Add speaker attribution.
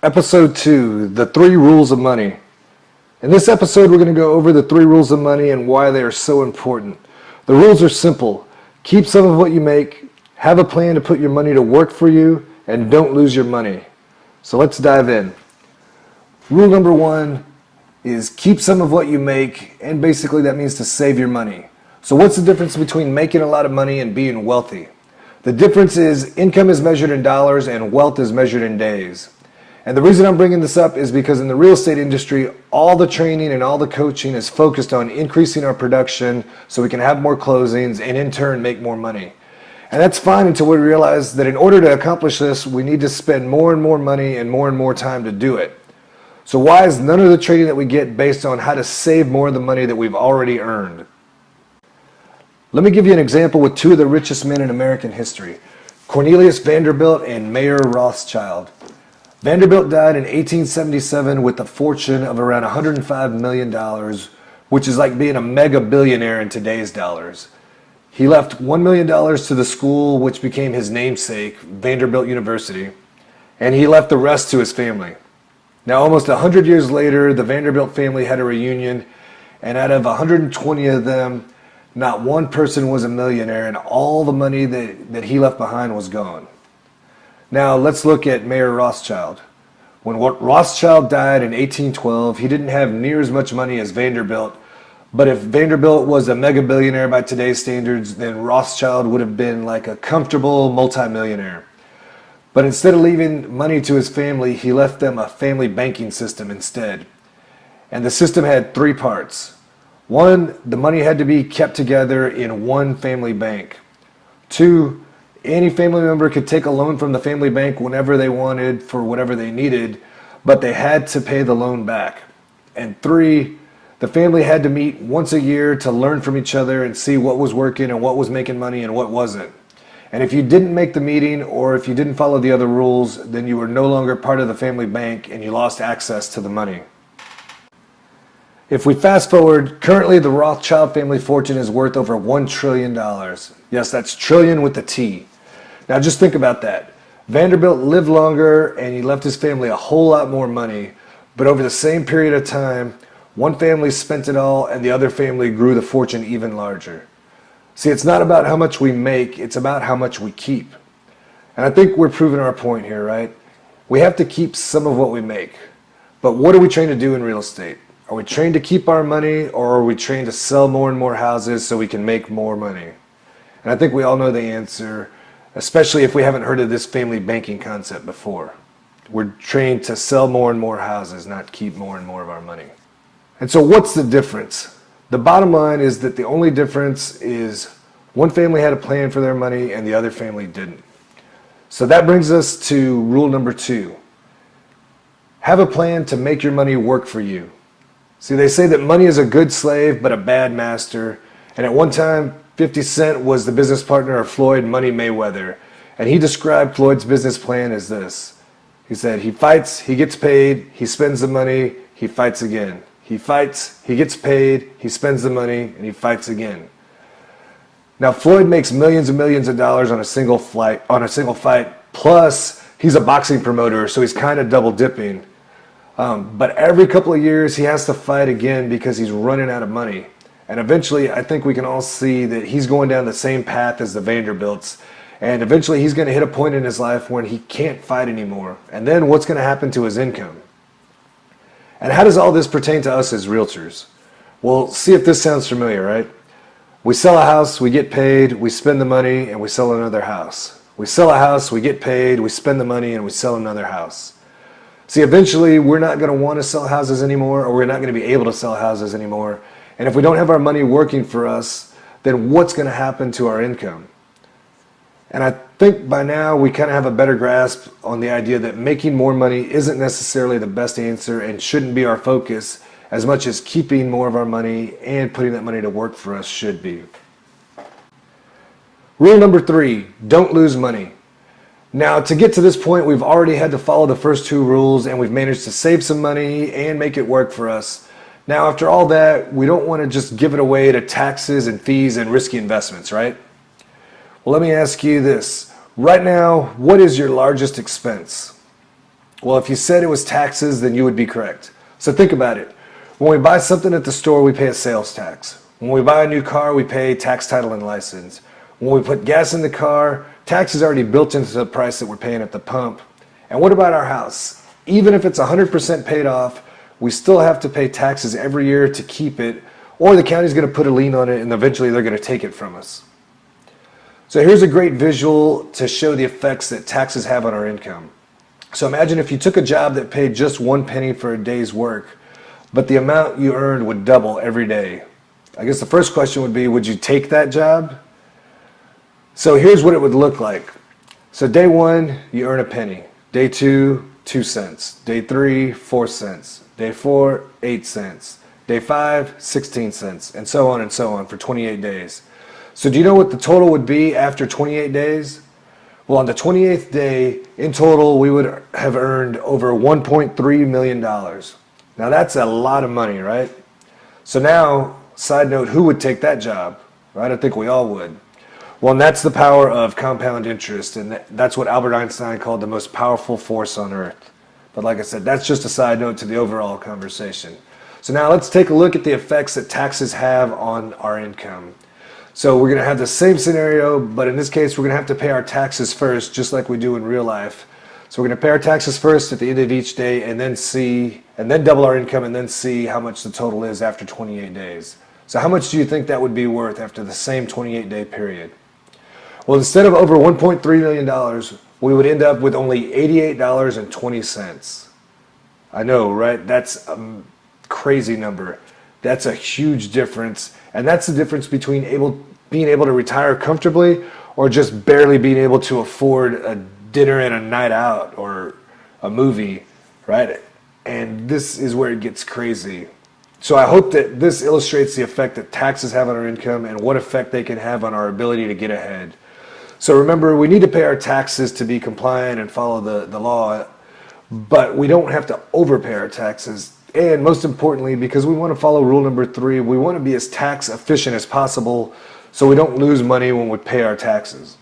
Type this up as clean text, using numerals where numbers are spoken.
Speaker 1: Episode 2, The 3 Rules of Money. In this episode, we're going to go over the 3 rules of money and why they are so important. The rules are simple. Keep some of what you make, have a plan to put your money to work for you, and don't lose your money. So let's dive in. Rule number 1 is keep some of what you make, and basically that means to save your money. So what's the difference between making a lot of money and being wealthy? The difference is income is measured in dollars and wealth is measured in days. And the reason I'm bringing this up is because in the real estate industry, all the training and all the coaching is focused on increasing our production so we can have more closings and in turn make more money. And that's fine until we realize that in order to accomplish this, we need to spend more and more money and more time to do it. So why is none of the training that we get based on how to save more of the money that we've already earned? Let me give you an example with 2 of the richest men in American history, Cornelius Vanderbilt and Mayer Rothschild. Vanderbilt died in 1877 with a fortune of around $105 million, which is like being a mega billionaire in today's dollars. He left $1 million to the school, which became his namesake, Vanderbilt University, and he left the rest to his family. Now, almost 100 years later, the Vanderbilt family had a reunion, and out of 120 of them, not one person was a millionaire, and all the money that he left behind was gone. Now, let's look at Mayer Rothschild. When Rothschild died in 1812, he didn't have near as much money as Vanderbilt, but if Vanderbilt was a mega billionaire by today's standards, then Rothschild would have been like a comfortable multimillionaire. But instead of leaving money to his family, he left them a family banking system instead. And the system had 3 parts. 1, the money had to be kept together in one family bank. 2, any family member could take a loan from the family bank whenever they wanted for whatever they needed, but they had to pay the loan back. And 3, the family had to meet once a year to learn from each other and see what was working and what was making money and what wasn't. And if you didn't make the meeting or if you didn't follow the other rules, then you were no longer part of the family bank and you lost access to the money. If we fast forward, currently the Rothschild family fortune is worth over $1 trillion. Yes, that's trillion with a T. Now just think about that. Vanderbilt lived longer and he left his family a whole lot more money, but over the same period of time, one family spent it all and the other family grew the fortune even larger. See, it's not about how much we make, it's about how much we keep. And I think we're proving our point here, right? We have to keep some of what we make. But what are we trained to do in real estate? Are we trained to keep our money, or are we trained to sell more and more houses so we can make more money? And I think we all know the answer, especially if we haven't heard of this family banking concept before. We're trained to sell more and more houses, not keep more and more of our money. And so what's the difference? The bottom line is that the only difference is one family had a plan for their money and the other family didn't. So that brings us to rule number 2. Have a plan to make your money work for you. See, they say that money is a good slave but a bad master. And at one time, 50 Cent was the business partner of Floyd Money Mayweather. And he described Floyd's business plan as this. He said, he fights, he gets paid, he spends the money, he fights again. He fights, he gets paid, he spends the money, and he fights again. Now, Floyd makes millions and millions of dollars on a single fight, plus he's a boxing promoter, so he's kind of double dipping. But every couple of years, he has to fight again because he's running out of money. And eventually, I think we can all see that he's going down the same path as the Vanderbilts. And eventually, he's going to hit a point in his life when he can't fight anymore. And then what's going to happen to his income? And how does all this pertain to us as realtors? Well, see if this sounds familiar, right? We sell a house, we get paid, we spend the money, and we sell another house. We sell a house, we get paid, we spend the money, and we sell another house. See, eventually, we're not going to want to sell houses anymore, or we're not going to be able to sell houses anymore. And if we don't have our money working for us, then what's going to happen to our income? And I think by now we kind of have a better grasp on the idea that making more money isn't necessarily the best answer and shouldn't be our focus as much as keeping more of our money and putting that money to work for us should be. Rule number 3, don't lose money. Now, to get to this point, we've already had to follow the first 2 rules and we've managed to save some money and make it work for us. Now, after all that, we don't want to just give it away to taxes and fees and risky investments, right? Well, let me ask you this. Right now, what is your largest expense? Well, if you said it was taxes, then you would be correct. So think about it. When we buy something at the store, we pay a sales tax. When we buy a new car, we pay tax, title, and license. When we put gas in the car, tax is already built into the price that we're paying at the pump. And what about our house? Even if it's 100% paid off, we still have to pay taxes every year to keep it, or the county's going to put a lien on it and eventually they're going to take it from us. So here's a great visual to show the effects that taxes have on our income. So imagine if you took a job that paid just 1 penny for a day's work, but the amount you earned would double every day. I guess the first question would be, would you take that job? So here's what it would look like. So day 1, you earn a penny. Day 2, 2 cents. Day 3, 4 cents. Day 4, 8 cents. Day 5, 16 cents, and so on for 28 days. So do you know what the total would be after 28 days? Well, on the 28th day, in total, we would have earned over $1.3 million. Now that's a lot of money, right? So now, side note, who would take that job? Right? I think we all would. Well, and that's the power of compound interest, and that's what Albert Einstein called the most powerful force on earth. But like I said, that's just a side note to the overall conversation. So now let's take a look at the effects that taxes have on our income. So we're going to have the same scenario, but in this case, we're going to have to pay our taxes first, just like we do in real life. So we're going to pay our taxes first at the end of each day, and then double our income, and then see how much the total is after 28 days. So how much do you think that would be worth after the same 28-day period? Well, instead of over $1.3 million, we would end up with only $88.20. I know, right? That's a crazy number. That's a huge difference. And that's the difference between being able to retire comfortably or just barely being able to afford a dinner and a night out or a movie, right? And this is where it gets crazy. So I hope that this illustrates the effect that taxes have on our income and what effect they can have on our ability to get ahead. So remember, we need to pay our taxes to be compliant and follow the law, but we don't have to overpay our taxes. And most importantly, because we want to follow rule number 3, we want to be as tax efficient as possible so we don't lose money when we pay our taxes.